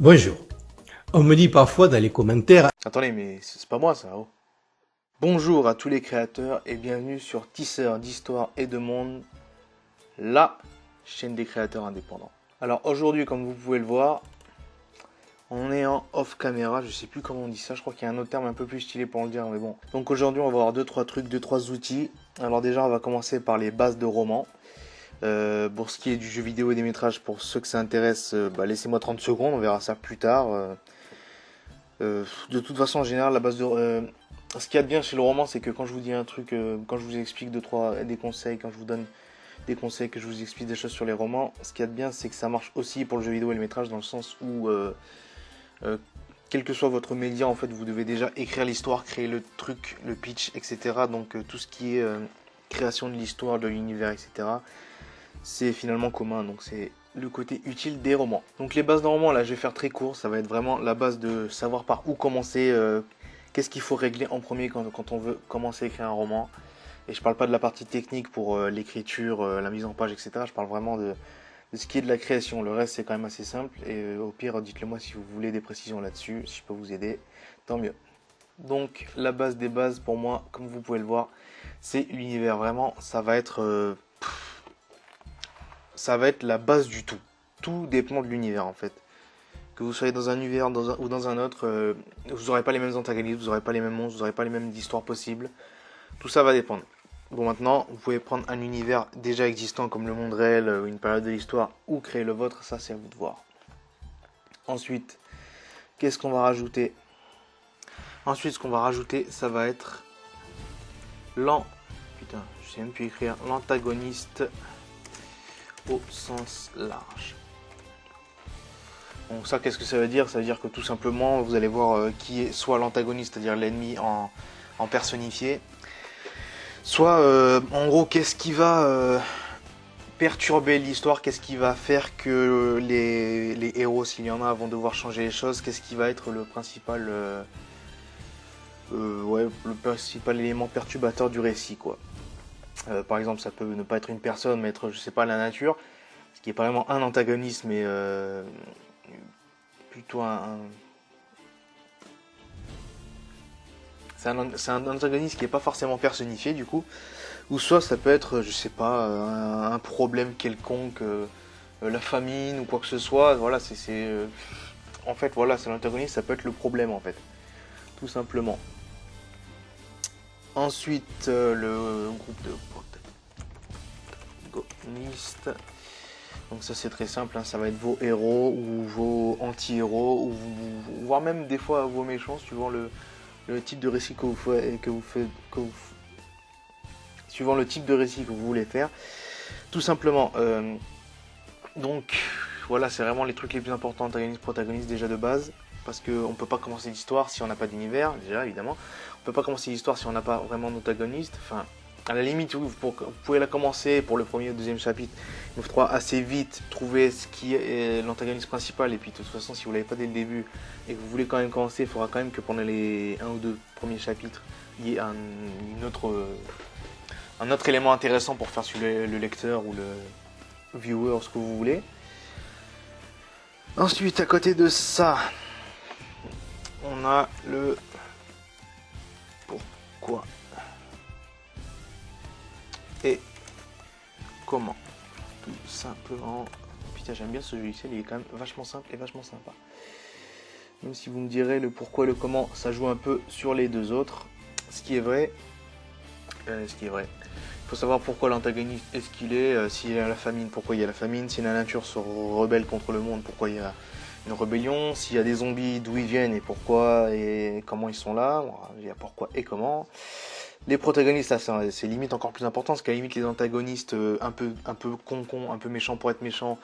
Bonjour. On me dit parfois dans les commentaires. Attendez, mais c'est pas moi ça. Oh. Bonjour à tous les créateurs et bienvenue sur Tisseur d'Histoire et de Monde, la chaîne des créateurs indépendants. Alors aujourd'hui, comme vous pouvez le voir, on est en off caméra, je sais plus comment on dit ça, je crois qu'il y a un autre terme un peu plus stylé pour le dire, mais bon. Donc aujourd'hui, on va voir 2-3 trucs, 2-3 outils. Alors déjà, on va commencer par les bases de romans. Pour ce qui est du jeu vidéo et des métrages, pour ceux que ça intéresse, laissez-moi 30 secondes, on verra ça plus tard. De toute façon, en général, la base de... ce qu'il y a de bien chez le roman, c'est que quand je vous dis un truc, quand je vous explique des conseils, quand je vous donne des conseils, que je vous explique des choses sur les romans, ce qu'il y a de bien, c'est que ça marche aussi pour le jeu vidéo et le métrage, dans le sens où, quel que soit votre média, en fait, vous devez déjà écrire l'histoire, créer le truc, le pitch, etc. Donc tout ce qui est création de l'histoire, de l'univers, etc., c'est finalement commun, donc c'est le côté utile des romans. Donc les bases d'un roman, là je vais faire très court, ça va être vraiment la base de savoir par où commencer, qu'est-ce qu'il faut régler en premier quand on veut commencer à écrire un roman. Et je parle pas de la partie technique pour l'écriture, la mise en page, etc. Je parle vraiment de ce qui est de la création. Le reste c'est quand même assez simple et au pire dites-le moi si vous voulez des précisions là-dessus, si je peux vous aider, tant mieux. Donc la base des bases pour moi, comme vous pouvez le voir, c'est l'univers. Vraiment, ça va être la base du tout. Tout dépend de l'univers en fait. Que vous soyez dans un univers ou dans un autre, vous n'aurez pas les mêmes antagonistes, vous n'aurez pas les mêmes monstres, vous n'aurez pas les mêmes histoires possibles. Tout ça va dépendre. Bon, maintenant, vous pouvez prendre un univers déjà existant comme le monde réel, une période de l'histoire, ou créer le vôtre, ça c'est à vous de voir. Ensuite, qu'est-ce qu'on va rajouter? Ensuite, ce qu'on va rajouter, ça va être putain, je sais même plus écrire, l'antagoniste au sens large. Donc ça, qu'est-ce que ça veut dire? Ça veut dire que tout simplement, vous allez voir qui est soit l'antagoniste, c'est-à-dire l'ennemi en personnifié, soit en gros, qu'est-ce qui va perturber l'histoire, qu'est-ce qui va faire que les héros, s'il y en a, vont devoir changer les choses, qu'est-ce qui va être le principal, le principal élément perturbateur du récit, quoi. Par exemple, ça peut ne pas être une personne, mais être, je sais pas, la nature, ce qui est pas vraiment un antagoniste, mais plutôt c'est un antagoniste qui n'est pas forcément personnifié du coup, ou soit ça peut être, je sais pas, un problème quelconque, la famine ou quoi que ce soit. Voilà, en fait, voilà, c'est l'antagoniste, ça peut être le problème en fait, tout simplement. Ensuite, le groupe de protagonistes. Donc ça c'est très simple, hein, ça va être vos héros ou vos anti-héros, ou voire même des fois vos méchants, suivant le type de récit suivant le type de récit que vous voulez faire, tout simplement. Donc voilà, c'est vraiment les trucs les plus importants, antagoniste, protagoniste déjà de base, parce qu'on peut pas commencer l'histoire si on n'a pas d'univers, déjà évidemment. On peut pas commencer l'histoire si on n'a pas vraiment d'antagoniste. Enfin, à la limite, vous pouvez la commencer pour le premier ou deuxième chapitre. Il vous faudra assez vite trouver ce qui est l'antagoniste principal. Et puis de toute façon, si vous l'avez pas dès le début et que vous voulez quand même commencer, il faudra quand même que pendant les 1 ou 2 premiers chapitres, il y ait un autre élément intéressant pour faire suivre le lecteur ou le viewer, ce que vous voulez. Ensuite, à côté de ça, on a le pourquoi et comment, tout simplement. Putain, j'aime bien ce logiciel, il est quand même vachement simple et vachement sympa. Même si vous me direz le pourquoi et le comment, ça joue un peu sur les deux autres. Ce qui est vrai, il faut savoir pourquoi l'antagoniste est ce qu'il est, s'il y a la famine, pourquoi il y a la famine, si la nature se rebelle contre le monde, pourquoi il y a une rébellion, s'il y a des zombies, d'où ils viennent et pourquoi et comment ils sont là, il y a pourquoi et comment. Les protagonistes, là, c'est limite encore plus important, parce qu'à la limite, les antagonistes un peu con, un peu méchants pour être méchants,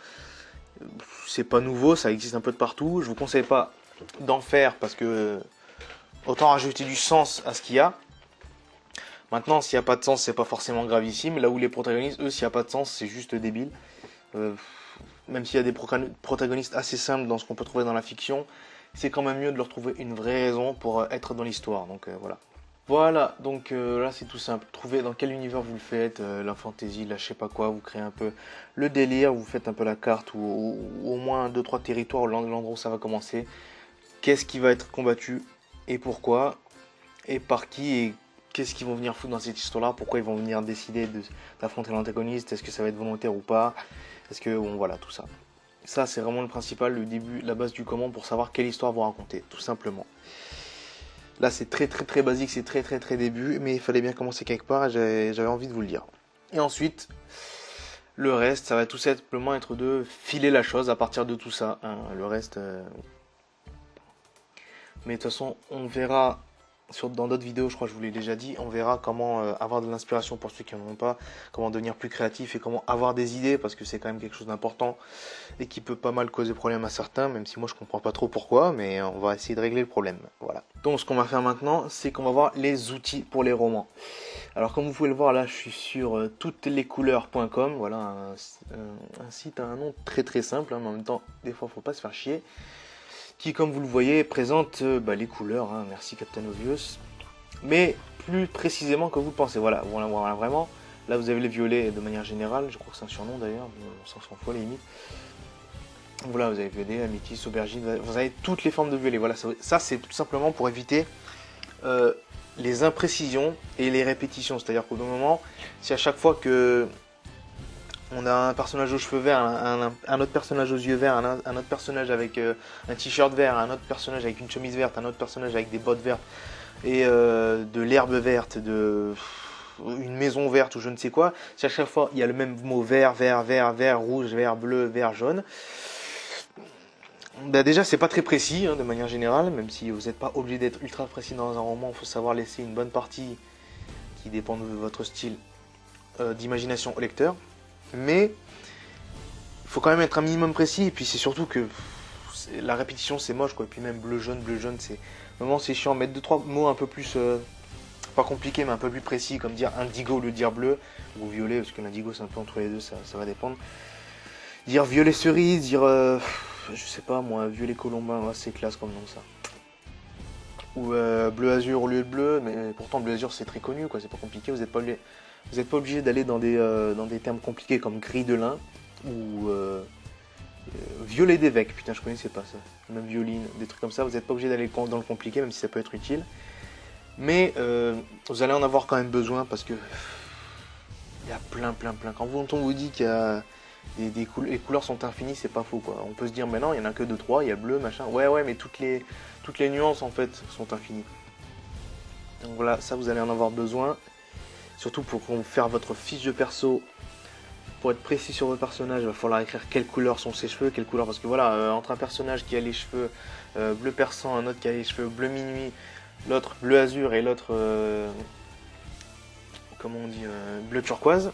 c'est pas nouveau, ça existe un peu de partout. Je vous conseille pas d'en faire, parce que autant rajouter du sens à ce qu'il y a. Maintenant, s'il n'y a pas de sens, c'est pas forcément gravissime. Là où les protagonistes, eux, s'il n'y a pas de sens, c'est juste débile. Même s'il y a des protagonistes assez simples dans ce qu'on peut trouver dans la fiction, c'est quand même mieux de leur trouver une vraie raison pour être dans l'histoire. Donc voilà. Voilà, donc là c'est tout simple. Trouvez dans quel univers vous le faites, la fantasy, là je sais pas quoi, vous créez un peu le délire, vous faites un peu la carte ou au moins deux trois territoires, l'endroit où ça va commencer. Qu'est-ce qui va être combattu et pourquoi et par qui et qu'est-ce qu'ils vont venir foutre dans cette histoire-là, pourquoi ils vont venir décider d'affronter l'antagoniste, est-ce que ça va être volontaire ou pas, est-ce que bon voilà tout ça. Ça c'est vraiment le principal, le début, la base du comment pour savoir quelle histoire vous raconter, tout simplement. Là, c'est très basique, c'est très début, mais il fallait bien commencer quelque part et j'avais envie de vous le dire. Et ensuite, le reste, ça va tout simplement être de filer la chose à partir de tout ça. Hein. Le reste, mais de toute façon, on verra dans d'autres vidéos, je crois que je vous l'ai déjà dit, on verra comment avoir de l'inspiration pour ceux qui n'en ont pas, comment devenir plus créatif et comment avoir des idées, parce que c'est quand même quelque chose d'important et qui peut pas mal causer problème à certains, même si moi je comprends pas trop pourquoi, mais on va essayer de régler le problème. Voilà. Donc ce qu'on va faire maintenant, c'est qu'on va voir les outils pour les romans. Alors comme vous pouvez le voir là, je suis sur touteslescouleurs.com, voilà un site à un nom très simple, hein, mais en même temps, des fois faut pas se faire chier. Qui, comme vous le voyez, présente les couleurs, hein, merci Captain Obvious, mais plus précisément que vous le pensez. Voilà, vraiment, là vous avez les violets de manière générale, je crois que c'est un surnom d'ailleurs, on s'en fout à la limite. Voilà, vous avez violet, améthyste, aubergine, vous avez toutes les formes de violet. Voilà, ça c'est tout simplement pour éviter les imprécisions et les répétitions. C'est-à-dire qu'au bout d'un moment, si à chaque fois que on a un personnage aux cheveux verts, un autre personnage aux yeux verts, un autre personnage avec un t-shirt vert, un autre personnage avec une chemise verte, un autre personnage avec des bottes vertes et de l'herbe verte, une maison verte ou je ne sais quoi. Si à chaque fois il y a le même mot vert, rouge, vert, bleu, vert, jaune. Bah déjà c'est pas très précis hein, de manière générale, même si vous n'êtes pas obligé d'être ultra précis dans un roman, il faut savoir laisser une bonne partie qui dépend de votre style d'imagination au lecteur. Mais il faut quand même être un minimum précis et puis c'est surtout que la répétition c'est moche quoi. Et puis même bleu jaune c'est vraiment c'est chiant. Mettre 2-3 mots un peu plus pas compliqués mais un peu plus précis comme dire indigo au lieu de dire bleu ou violet parce que l'indigo c'est un peu entre les deux, ça va dépendre. Dire violet cerise, dire je sais pas moi violet colombin, ouais, c'est classe comme nom ça. Ou bleu azur au lieu de bleu, mais pourtant bleu azur c'est très connu quoi, c'est pas compliqué, vous n'êtes pas obligé d'aller dans des termes compliqués comme gris de lin ou violet d'évêque, putain je connaissais pas ça, même violine, des trucs comme ça, vous n'êtes pas obligé d'aller dans le compliqué même si ça peut être utile, mais vous allez en avoir quand même besoin parce que il y a plein, quand on vous dit qu'il y a les couleurs sont infinies, c'est pas faux quoi, on peut se dire mais non il y en a que 2-3, il y a bleu machin, ouais mais toutes les nuances en fait sont infinies, donc voilà, ça vous allez en avoir besoin. Surtout pour faire votre fiche de perso, pour être précis sur votre personnage, il va falloir écrire quelle couleur sont ses cheveux, quelle couleur, parce que voilà, entre un personnage qui a les cheveux bleu persan, un autre qui a les cheveux bleu minuit, l'autre bleu azur et l'autre, comment on dit, bleu turquoise,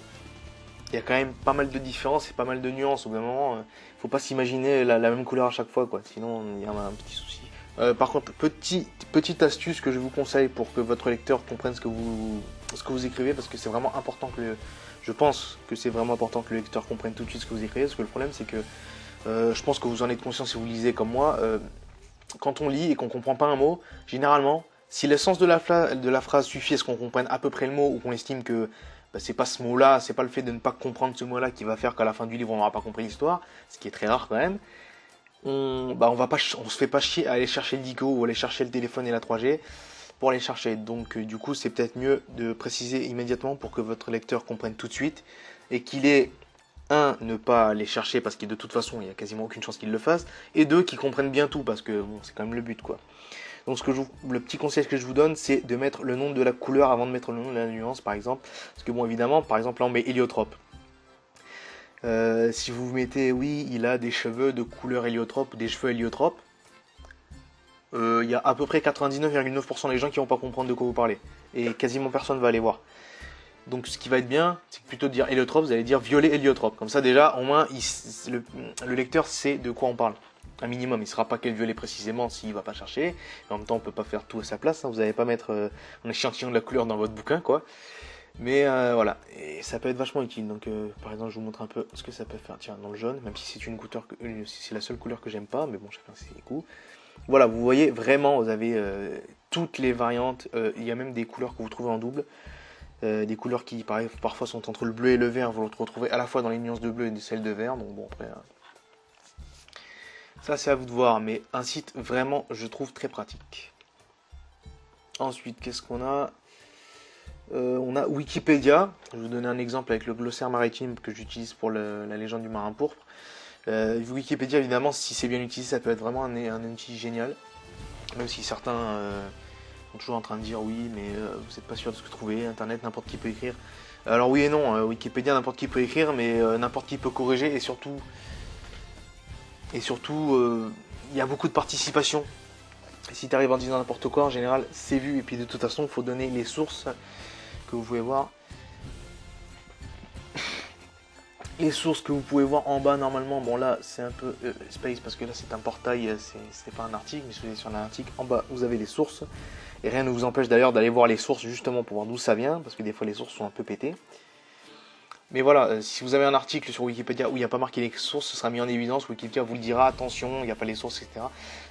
il y a quand même pas mal de différences et pas mal de nuances. Au bout d'un moment, faut pas s'imaginer la même couleur à chaque fois, quoi, sinon il y a un petit souci. Par contre, petite astuce que je vous conseille pour que votre lecteur comprenne ce que vous écrivez, parce que c'est vraiment important je pense que c'est vraiment important que le lecteur comprenne tout de suite ce que vous écrivez, parce que le problème c'est que je pense que vous en êtes conscient si vous lisez comme moi, quand on lit et qu'on comprend pas un mot, généralement, si le sens de la phrase suffit à ce qu'on comprenne à peu près le mot ou qu'on estime que c'est pas ce mot-là, c'est pas le fait de ne pas comprendre ce mot-là qui va faire qu'à la fin du livre on n'aura pas compris l'histoire, ce qui est très rare quand même. On se fait pas chier à aller chercher le dico ou aller chercher le téléphone et la 3G pour aller chercher. Donc du coup c'est peut-être mieux de préciser immédiatement pour que votre lecteur comprenne tout de suite et qu'il ait ne pas aller chercher parce que de toute façon il y a quasiment aucune chance qu'il le fasse, et deux, qu'il comprenne bien tout parce que bon, c'est quand même le but quoi. Donc le petit conseil que je vous donne, c'est de mettre le nom de la couleur avant de mettre le nom de la nuance par exemple, parce que bon évidemment par exemple là on met héliotrope. Si vous mettez, oui, il a des cheveux de couleur héliotrope, des cheveux héliotropes, il y a à peu près 99,9% des gens qui vont pas comprendre de quoi vous parlez. Et quasiment personne va aller voir. Donc ce qui va être bien, c'est plutôt de dire héliotrope, vous allez dire violet héliotrope. Comme ça déjà, au moins, le lecteur sait de quoi on parle. Un minimum, il ne saura pas quel violet précisément s'il ne va pas chercher. En même temps, on ne peut pas faire tout à sa place, hein. Vous n'allez pas mettre un échantillon de la couleur dans votre bouquin, quoi. Mais voilà, et ça peut être vachement utile. Donc par exemple, je vous montre un peu ce que ça peut faire. Tiens, dans le jaune, même si c'est une couleur si c'est la seule couleur que j'aime pas, mais bon, chacun ses goûts. Voilà, vous voyez vraiment, vous avez toutes les variantes. Il y a même des couleurs que vous trouvez en double. Des couleurs qui parfois sont entre le bleu et le vert. Vous le retrouvez à la fois dans les nuances de bleu et celles de vert. Donc bon, après, ça c'est à vous de voir. Mais un site vraiment, je trouve très pratique. Ensuite, qu'est-ce qu'on a? On a Wikipédia. Je vais vous donner un exemple avec le glossaire maritime que j'utilise pour la légende du marin pourpre. Wikipédia, évidemment, si c'est bien utilisé, ça peut être vraiment un outil génial. Même si certains sont toujours en train de dire oui, mais vous n'êtes pas sûr de ce que trouver. Internet, n'importe qui peut écrire. Alors oui et non, Wikipédia, n'importe qui peut écrire, mais n'importe qui peut corriger. Et surtout, il y a beaucoup de participation. Et si tu arrives en disant n'importe quoi, en général, c'est vu. Et puis de toute façon, il faut donner les sources que vous pouvez voir. Les sources que vous pouvez voir en bas normalement, bon là c'est un peu space parce que là c'est un portail, c'est pas un article, mais si vous êtes sur un article, en bas vous avez les sources. Et rien ne vous empêche d'ailleurs d'aller voir les sources justement pour voir d'où ça vient, parce que des fois les sources sont un peu pétées. Mais voilà, si vous avez un article sur Wikipédia où il n'y a pas marqué les sources, ce sera mis en évidence, Wikipédia vous le dira, attention, il n'y a pas les sources, etc.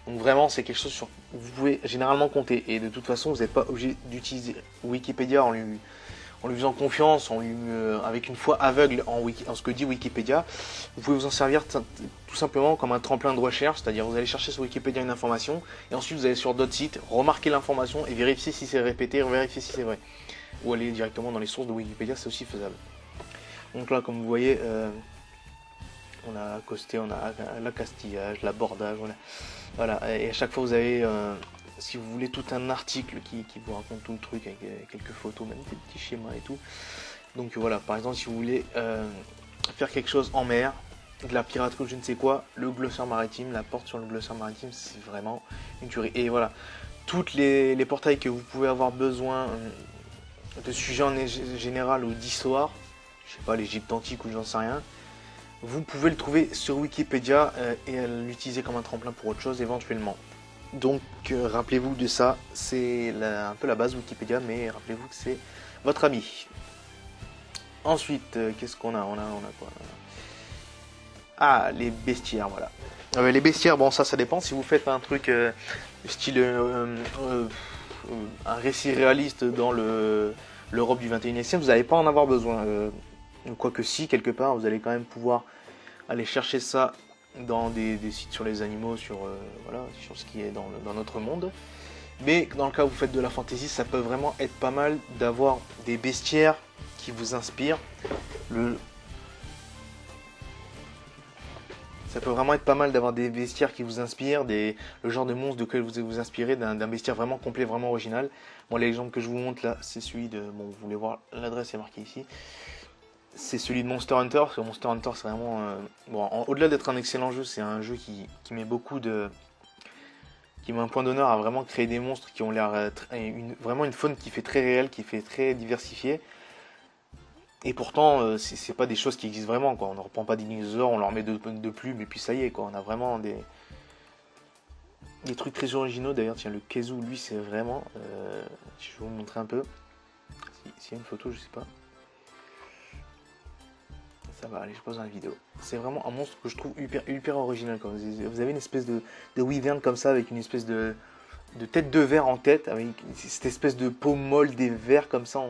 Donc vraiment c'est quelque chose sur vous pouvez généralement compter. Et de toute façon vous n'êtes pas obligé d'utiliser Wikipédia en lui faisant confiance, avec une foi aveugle en ce que dit Wikipédia. Vous pouvez vous en servir tout simplement comme un tremplin de recherche, c'est-à-dire vous allez chercher sur Wikipédia une information, et ensuite vous allez sur d'autres sites, remarquer l'information et vérifier si c'est répété, vérifier si c'est vrai. Ou aller directement dans les sources de Wikipédia, c'est aussi faisable. Donc là, comme vous voyez, on a accosté, on a l'accastillage, l'abordage, voilà. Et à chaque fois vous avez... si vous voulez tout un article qui vous raconte tout le truc avec quelques photos, même des petits schémas et tout. Donc voilà, par exemple si vous voulez faire quelque chose en mer, de la piraterie ou je ne sais quoi, le glossaire maritime, la porte sur le glossaire maritime, c'est vraiment une tuerie. Et voilà, toutes les portails que vous pouvez avoir besoin de sujets en général ou d'histoire, je sais pas, l'Égypte antique ou j'en sais rien, vous pouvez le trouver sur Wikipédia et l'utiliser comme un tremplin pour autre chose éventuellement. Donc rappelez-vous de ça, c'est un peu la base Wikipédia, mais rappelez-vous que c'est votre ami. Ensuite, qu'est-ce qu'on a? On a quoi? Ah, les bestiaires, voilà. Les bestiaires, bon ça dépend. Si vous faites un truc style un récit réaliste dans l'Europe du 21e siècle, vous n'allez pas en avoir besoin. Quoique si, quelque part, vous allez quand même pouvoir aller chercher ça dans des sites sur les animaux, voilà, sur ce qui est dans notre monde. Mais dans le cas où vous faites de la fantasy, ça peut vraiment être pas mal d'avoir des bestiaires qui vous inspirent. Ça peut vraiment être pas mal d'avoir des bestiaires qui vous inspirent, le genre de monstre de lequel vous vous inspirez, d'un bestiaire vraiment complet, vraiment original. Moi, l'exemple que je vous montre là, c'est celui de... Bon, vous voulez voir, l'adresse est marquée ici. C'est celui de Monster Hunter, parce que Monster Hunter c'est vraiment... bon, au-delà d'être un excellent jeu, c'est un jeu qui met beaucoup de... qui met un point d'honneur à vraiment créer des monstres qui ont l'air... vraiment une faune qui fait très réelle, qui fait très diversifiée. Et pourtant, c'est pas des choses qui existent vraiment, quoi. On ne reprend pas des dinosaures, on leur met de plumes, et puis ça y est, quoi. On a vraiment des trucs très originaux. D'ailleurs, tiens, le Kezu, lui, c'est vraiment... je vais vous montrer un peu. S'il y a une photo, je sais pas. Ça va, allez, je pose dans la vidéo. C'est vraiment un monstre que je trouve hyper original. Quoi. Vous avez une espèce de wyvern comme ça, avec une espèce de tête de verre en tête, avec cette espèce de peau molle des vers comme ça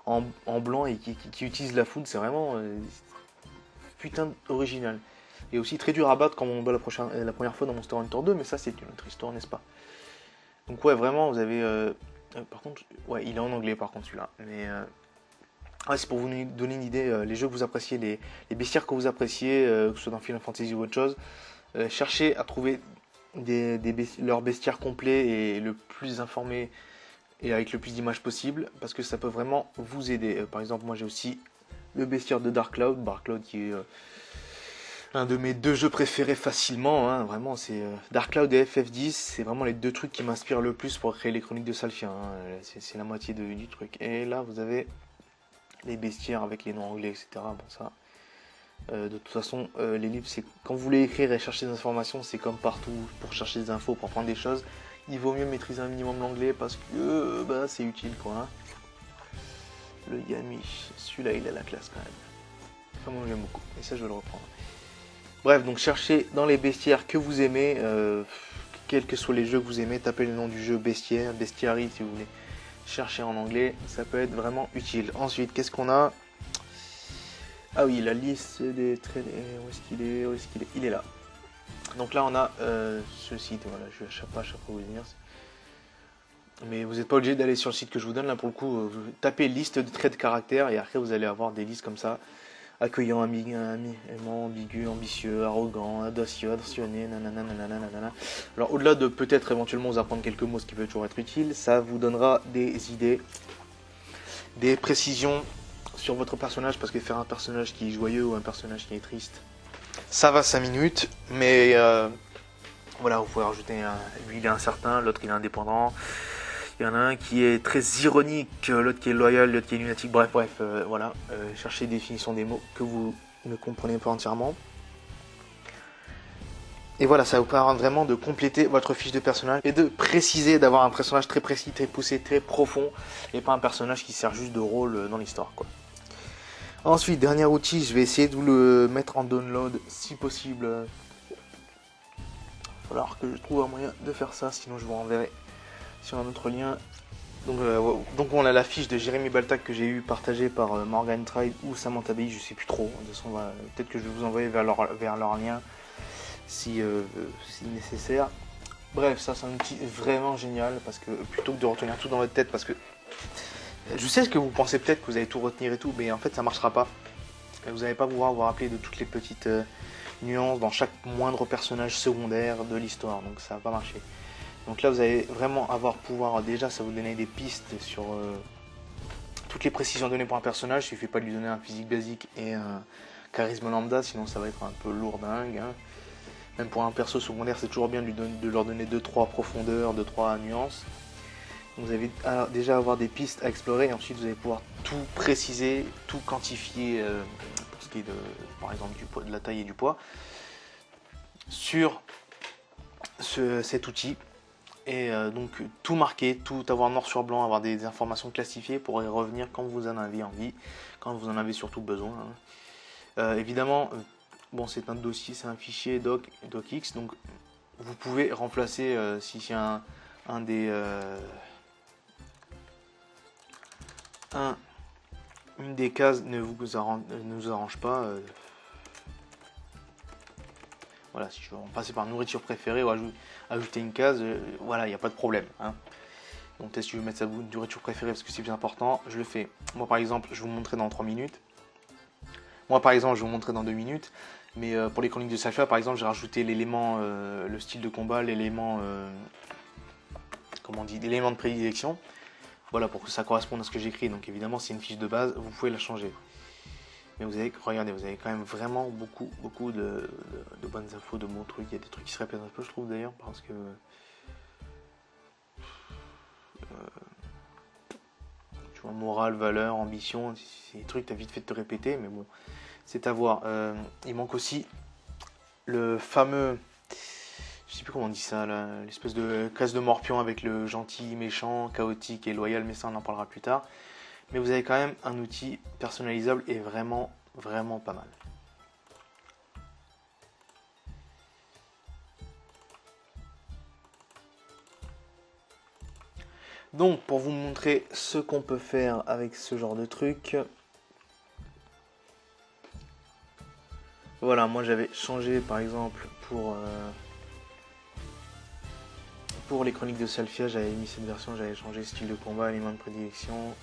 en blanc et qui utilise la foudre. C'est vraiment putain original. Et aussi très dur à battre quand on bat la première fois dans Monster Hunter 2, mais ça c'est une autre histoire, n'est-ce pas? Donc ouais, vraiment, vous avez... par contre, ouais, il est en anglais par contre celui-là, mais... ouais, c'est pour vous donner une idée, les jeux que vous appréciez, les bestiaires que vous appréciez, que ce soit dans Final Fantasy ou autre chose, cherchez à trouver leurs bestiaires complets et le plus informés et avec le plus d'images possible, parce que ça peut vraiment vous aider. Par exemple, moi j'ai aussi le bestiaire de Dark Cloud qui est un de mes 2 jeux préférés facilement, hein, vraiment c'est Dark Cloud et FF10, c'est vraiment les 2 trucs qui m'inspirent le plus pour créer les chroniques de Salphia, hein, c'est la moitié du truc. Et là vous avez les bestiaires avec les noms anglais, etc. Bon, ça, de toute façon, les livres, c'est quand vous voulez écrire et chercher des informations, c'est comme partout pour chercher des infos, pour apprendre des choses. Il vaut mieux maîtriser un minimum l'anglais parce que bah, c'est utile, quoi. Hein. le Yami. Celui-là, il a la classe quand même. Enfin, moi, j'aime beaucoup. Et ça, je vais le reprendre. Bref, donc cherchez dans les bestiaires que vous aimez, quels que soient les jeux que vous aimez, tapez le nom du jeu bestiaire, bestiary si vous voulez. Cherchez en anglais, ça peut être vraiment utile. Ensuite, qu'est-ce qu'on a? Ah oui, la liste des traits. Où est-ce qu'il est? Où est-ce qu'il est? Il est là. Donc là, on a ce site. Voilà, je vais à chaque fois vous dire. Mais vous n'êtes pas obligé d'aller sur le site que je vous donne. Là, pour le coup, vous tapez liste de traits de caractère et après, vous allez avoir des listes comme ça. Accueillant, aimant, ambigu, ambitieux, arrogant, audacieux, attentionné, nanana, nanana, nanana. Alors, au-delà de peut-être éventuellement vous apprendre quelques mots, ce qui peut toujours être utile, ça vous donnera des idées, des précisions sur votre personnage, parce que faire un personnage qui est joyeux ou un personnage qui est triste, ça va 5 minutes, mais voilà, vous pouvez rajouter lui il est incertain, l'autre il est indépendant. Il y en a un qui est très ironique, l'autre qui est loyal, l'autre qui est lunatique, bref, voilà. Cherchez des définitions des mots que vous ne comprenez pas entièrement. Et voilà, ça vous permet vraiment de compléter votre fiche de personnage et de préciser, d'avoir un personnage très précis, très poussé, très profond, et pas un personnage qui sert juste de rôle dans l'histoire, quoi. Ensuite, dernier outil, je vais essayer de vous le mettre en download si possible. Il va falloir que je trouve un moyen de faire ça, sinon je vous renverrai sur un autre lien. Donc on a la fiche de Jérémy Baltac que j'ai eu partagée par Morgan Tribe ou Samantha Bay, je sais plus trop. De toute façon, peut-être que je vais vous envoyer vers leur lien si nécessaire. Bref, ça c'est un outil vraiment génial parce que plutôt que de retenir tout dans votre tête, parce que je sais que vous pensez peut-être que vous allez tout retenir et tout, mais en fait ça marchera pas. Vous n'allez pas pouvoir vous rappeler de toutes les petites nuances dans chaque moindre personnage secondaire de l'histoire, donc ça va pas marcher. Donc là vous allez vraiment pouvoir déjà ça vous donner des pistes sur toutes les précisions données pour un personnage. Il suffit pas de lui donner un physique basique et un charisme lambda, sinon ça va être un peu lourdingue, hein. Même pour un perso secondaire c'est toujours bien de leur donner 2-3 profondeurs, 2-3 nuances. Donc vous allez déjà avoir des pistes à explorer et ensuite vous allez pouvoir tout préciser, tout quantifier pour ce qui est par exemple de la taille et du poids sur cet outil. Et donc tout marquer, tout avoir noir sur blanc, avoir des informations classifiées pour y revenir quand vous en avez envie, quand vous en avez surtout besoin, hein. Évidemment, bon c'est un dossier, c'est un fichier docx, donc vous pouvez remplacer si c'est une des cases ne vous arrange pas. Voilà, si je veux passer par nourriture préférée ou ajouter une case, voilà, il n'y a pas de problème, hein. Donc peut-être si je veux mettre sa nourriture préférée parce que c'est plus important, je le fais. Moi par exemple, je vais vous montrer dans 3 minutes. Moi par exemple, je vais vous montrer dans 2 minutes. Mais pour les chroniques de Salfa, par exemple, j'ai rajouté l'élément, le style de combat, l'élément, comment on dit, l'élément de prédilection. Voilà, pour que ça corresponde à ce que j'écris. Donc évidemment, c'est une fiche de base, vous pouvez la changer. Mais regardez, vous avez quand même vraiment beaucoup de bonnes infos, de bons trucs. Il y a des trucs qui se répètent un peu, je trouve d'ailleurs, parce que tu vois, morale, valeur, ambition, c'est des trucs que tu as vite fait de te répéter, mais bon, c'est à voir. Il manque aussi le fameux, je sais plus comment on dit ça, l'espèce de case de morpion avec le gentil, méchant, chaotique et loyal, mais ça on en parlera plus tard. Mais vous avez quand même un outil personnalisable et vraiment pas mal. Donc pour vous montrer ce qu'on peut faire avec ce genre de truc, voilà, moi j'avais changé par exemple pour les chroniques de Salfia, j'avais mis cette version, j'avais changé style de combat, éléments de prédilection,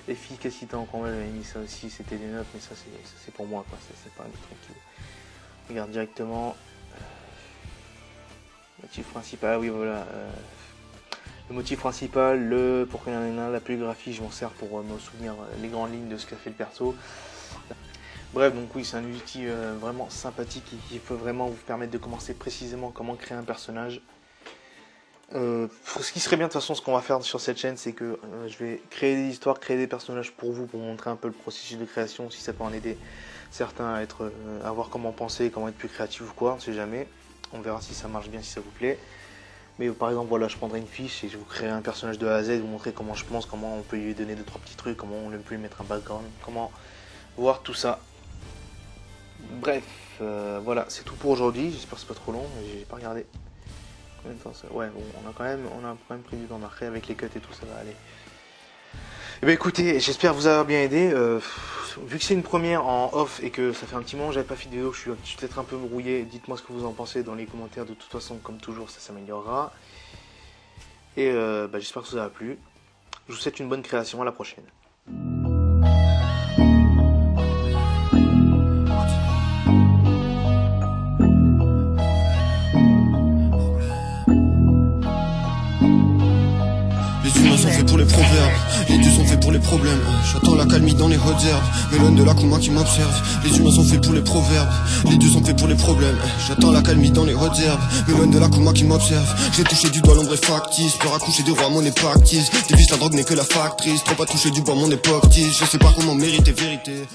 efficacité en combat, j'avais mis ça aussi, c'était des notes, mais ça c'est pour moi, quoi, c'est pas un truc qui regarde directement. Motif principal, oui voilà. Le motif principal, pourquoi il y en a la polygraphie, je m'en sers pour me souvenir les grandes lignes de ce qu'a fait le perso. Bref, donc oui, c'est un outil vraiment sympathique qui peut vraiment vous permettre de commencer précisément comment créer un personnage. Ce qui serait bien de toute façon, ce qu'on va faire sur cette chaîne, c'est que je vais créer des histoires, créer des personnages pour vous, pour montrer un peu le processus de création, si ça peut en aider certains à voir comment penser, comment être plus créatif ou quoi, on sait jamais. On verra si ça marche bien, si ça vous plaît. Mais par exemple, voilà, je prendrai une fiche et je vous créerai un personnage de A à Z, vous montrer comment je pense, comment on peut lui donner 2-3 petits trucs, comment on peut lui mettre un background, comment voir tout ça. Bref, voilà, c'est tout pour aujourd'hui. J'espère que c'est pas trop long, mais j'ai pas regardé. Combien de temps ça... Ouais, bon, on a quand même pris du temps marqué avec les cuts et tout, ça va aller. Eh bien écoutez, j'espère vous avoir bien aidé. Vu que c'est une première en off et que ça fait un petit moment que j'avais pas fait de vidéo, je suis peut-être un peu brouillé. Dites-moi ce que vous en pensez dans les commentaires. De toute façon, comme toujours, ça s'améliorera. Et j'espère que ça vous a plu. Je vous souhaite une bonne création. À la prochaine. Les humains sont faits pour les proverbes, les dieux sont faits pour les problèmes. J'attends la calmie dans les hautes herbes, Mélone de la Kouma qui m'observe. Les humains sont faits pour les proverbes, les dieux sont faits pour les problèmes. J'attends la calmie dans les hautes herbes, Mélone de la Kouma qui m'observe. J'ai touché du doigt l'ombre est factice, peur à coucher des rois mon époque tisse. Des vis la drogue n'est que la factrice, trop à toucher du bois mon époque tisse. Je sais pas comment mériter vérité.